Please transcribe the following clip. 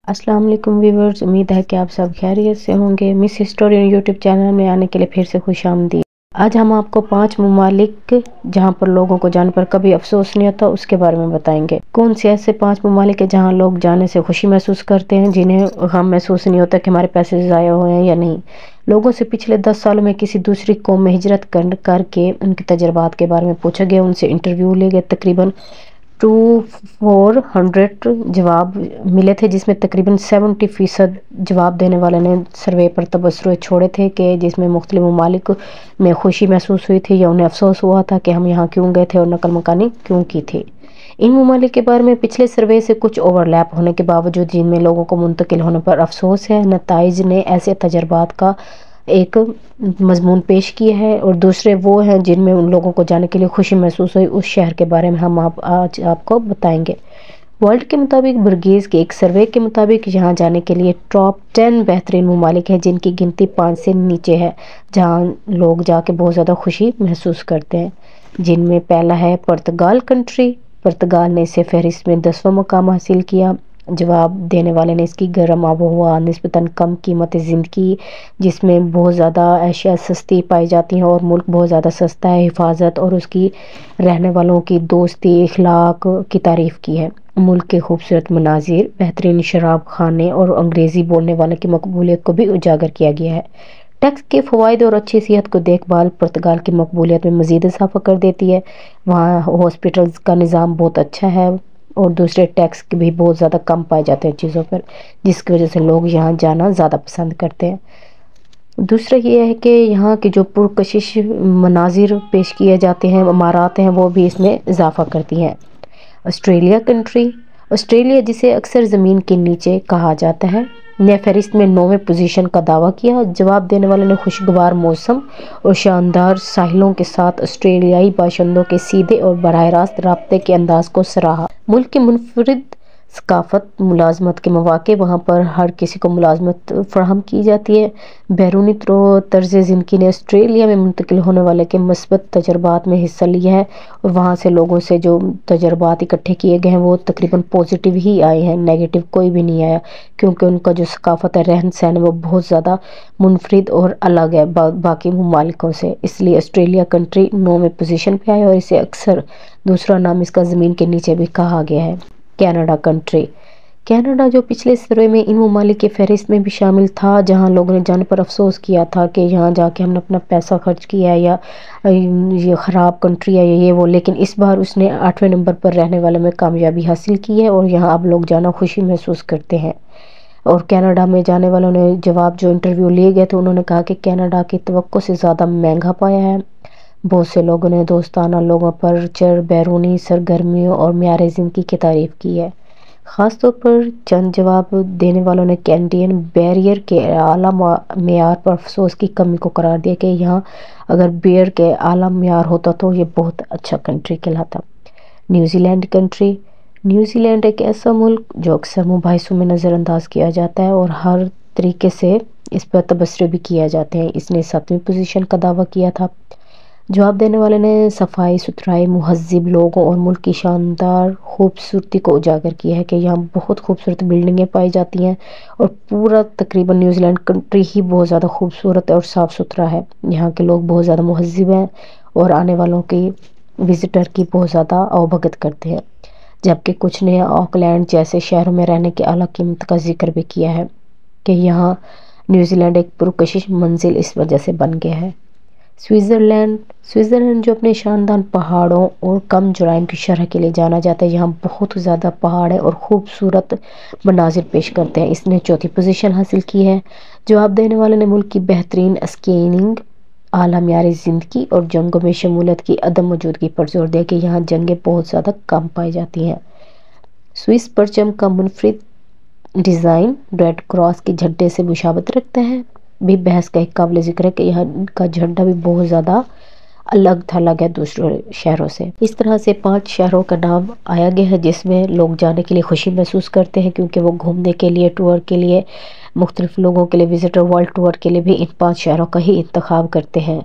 अस्सलाम वालेकुम व्यूवर्स, उम्मीद है कि आप सब खैरियत से होंगे। मिस हिस्टोरियन यूट्यूब चैनल में आने के लिए फिर से खुशामदीद। आज हम आपको 5 ममालिक जहां पर लोगों को जाने पर कभी अफसोस नहीं होता उसके बारे में बताएंगे। कौन से ऐसे 5 ममालिक है जहां लोग जाने से खुशी महसूस करते हैं, जिन्हें गम महसूस नहीं होता कि हमारे पैसे ज़ाया हुए हैं या नहीं। लोगों से पिछले 10 सालों में किसी दूसरी कौम में हिजरत करके उनके तजर्बात के बारे में पूछा गया, उनसे इंटरव्यू लिए गए। तकरीबन 400 जवाब मिले थे, जिसमें तकरीबन 70% जवाब देने वाले ने सर्वे पर तबसरे छोड़े थे कि जिसमें मुख्तलिफ ममालिक में खुशी महसूस हुई थी या उन्हें अफसोस हुआ था कि हम यहाँ क्यों गए थे और नकल मकानी क्यों की थी। इन ममालिक के बारे में पिछले सर्वे से कुछ ओवरलैप होने के बावजूद जिनमें लोगों को मुंतकिल होने पर अफसोस है, नताइज ने ऐसे तजर्बात का एक मजमून पेश किया है, और दूसरे वो हैं जिनमें उन लोगों को जाने के लिए खुशी महसूस हुई। उस शहर के बारे में हम आज आपको बताएंगे। वर्ल्ड के मुताबिक बर्गीज के एक सर्वे के मुताबिक यहाँ जाने के लिए टॉप 10 बेहतरीन ममालिक हैं, जिनकी गिनती 5 से नीचे है, जहाँ लोग जाके बहुत ज़्यादा खुशी महसूस करते हैं। जिनमें पहला है पुर्तगाल कंट्री। पुर्तगाल ने इसे फहरिस्त में 10वां मुकाम हासिल किया। जवाब देने वाले ने इसकी गर्म आबोहवा, निस्बतन कम कीमत ज़िंदगी, जिसमें बहुत ज़्यादा अशिया सस्ती पाई जाती हैं और मुल्क बहुत ज़्यादा सस्ता है, हिफाजत और उसकी रहने वालों की दोस्ती इखलाक की तारीफ़ की है। मुल्क के खूबसूरत मनाजिर, बेहतरीन शराब खाने और अंग्रेज़ी बोलने वाले की मकबूलियत को भी उजागर किया गया है। टैक्स के फ़वाइद और अच्छी सेहत को देखभाल पुर्तगाल की मकबूलियत में मज़ीद इजाफा कर देती है। वहाँ हॉस्पिटल्स का निज़ाम बहुत अच्छा है और दूसरे टैक्स भी बहुत ज़्यादा कम पाए जाते हैं चीज़ों पर, जिसकी वजह से लोग यहाँ जाना ज़्यादा पसंद करते हैं। दूसरा ये है कि यहाँ के जो पुरकशिश मनाजिर पेश किए जाते हैं, इमारत हैं, वो भी इसमें इजाफा करती हैं। Australia country. ऑस्ट्रेलिया, जिसे अक्सर ज़मीन के नीचे कहा जाता है, ने फहरिस्त में 9वें पोजीशन का दावा किया। जवाब देने वालों ने खुशगवार मौसम और शानदार साहिलों के साथ ऑस्ट्रेलियाई बाशिंदों के सीधे और बराह रास्त राब्ते के अंदाज को सराहा। मुल्क की मुनफरिद सकाफत, मुलाजमत के मौके, वहाँ पर हर किसी को मुलाजमत फराहम की जाती है। बैरूनी तर्ज ज़िंदगी ने ऑस्ट्रेलिया में मुंतकिल होने वाले के मस्बत तजर्बात में हिस्सा लिया है, और वहाँ से लोगों से जो तजर्बात इकट्ठे किए गए हैं वो तकरीबन पॉजिटिव ही आए हैं, नेगेटिव कोई भी नहीं आया, क्योंकि उनका जो सकाफत है, रहन सहन है, वो बहुत ज़्यादा मुनफरिद और अलग है बाकी ममालिकों से। इसलिए ऑस्ट्रेलिया कंट्री 9वें पोजीशन पे आया, और इसे अक्सर दूसरा नाम इसका ज़मीन के नीचे भी कहा गया है। Canada country. कनाडा, जो पिछले सर्वे में इन ममालिक के फहरिस्त में भी शामिल था, जहां लोगों ने जाने पर अफसोस किया था कि यहां जाके हमने अपना पैसा खर्च किया है या ये ख़राब कंट्री है ये वो, लेकिन इस बार उसने 8वें नंबर पर रहने वाले में कामयाबी हासिल की है, और यहां अब लोग जाना खुशी महसूस करते हैं। और कनाडा में जाने वालों ने जवाब जो इंटरव्यू लिए गए थे, उन्होंने कहा कि कनाडा की तवक्को से ज़्यादा महंगा पाया है। बहुत से लोगों ने दोस्ताना लोगों पर चर बैरूनी सरगर्मियों और म्यार ज़िंदगी की तारीफ़ की है। ख़ास तौर पर चंद जवाब देने वालों ने कैनेडियन बैरियर के आला मेयार पर अफसोस की कमी को करार दिया कि यहाँ अगर बेयर के आला मेयार होता तो ये बहुत अच्छा कंट्री कहलाता। New Zealand country. न्यूजीलैंड एक ऐसा मुल्क जो अक्सर मुबाहिसों में नज़रअंदाज किया जाता है और हर तरीके से इस पर तबसरे भी किया जाते हैं। इसने 7वीं पोजीशन का दावा किया था। जवाब देने वाले ने सफाई सुथराई, मुहज्जिब लोगों और मुल्क की शानदार खूबसूरती को उजागर किया है कि यहाँ बहुत खूबसूरत बिल्डिंगें पाई जाती हैं, और पूरा तकरीबन न्यूजीलैंड कंट्री ही बहुत ज़्यादा खूबसूरत और साफ़ सुथरा है। यहाँ के लोग बहुत ज़्यादा मुहज्जिब हैं और आने वालों की विज़िटर की बहुत ज़्यादा आवभगत करते हैं। जबकि कुछ ने ऑकलैंड जैसे शहरों में रहने की आला कीमत का जिक्र भी किया है कि यहाँ न्यूजीलैंड एक पुरकशिश मंजिल इस वजह से बन गया है। स्विट्ज़रलैंड। स्विट्ज़रलैंड, जो अपने शानदार पहाड़ों और कम जुराइम की शरह के लिए जाना जाता है, यहाँ बहुत ज़्यादा पहाड़ है और खूबसूरत मनाजिर पेश करते हैं। इसने 4थी पोजीशन हासिल की है। जवाब देने वाले ने मुल्क की बेहतरीन स्कीइंग, आला म्यारी ज़िंदगी और जंगों में शमूलियत की अदम मौजूदगी पर जोर दिया कि यहाँ जंगें बहुत ज़्यादा कम पाई जाती हैं। स्विस परचम का मुनफरिद डिज़ाइन रेड क्रॉस के झंडे से मुशाबत रखता है, भी बहस का एक काबिल ज़िक्र है कि यहाँ का झंडा भी बहुत ज़्यादा अलग है दूसरे शहरों से। इस तरह से 5 शहरों का नाम आया गया है जिसमें लोग जाने के लिए खुशी महसूस करते हैं, क्योंकि वो घूमने के लिए, टूर के लिए, मुख्तलिफ लोगों के लिए, विजिटर वर्ल्ड टूर के लिए भी इन 5 शहरों का ही इंतखाब करते हैं।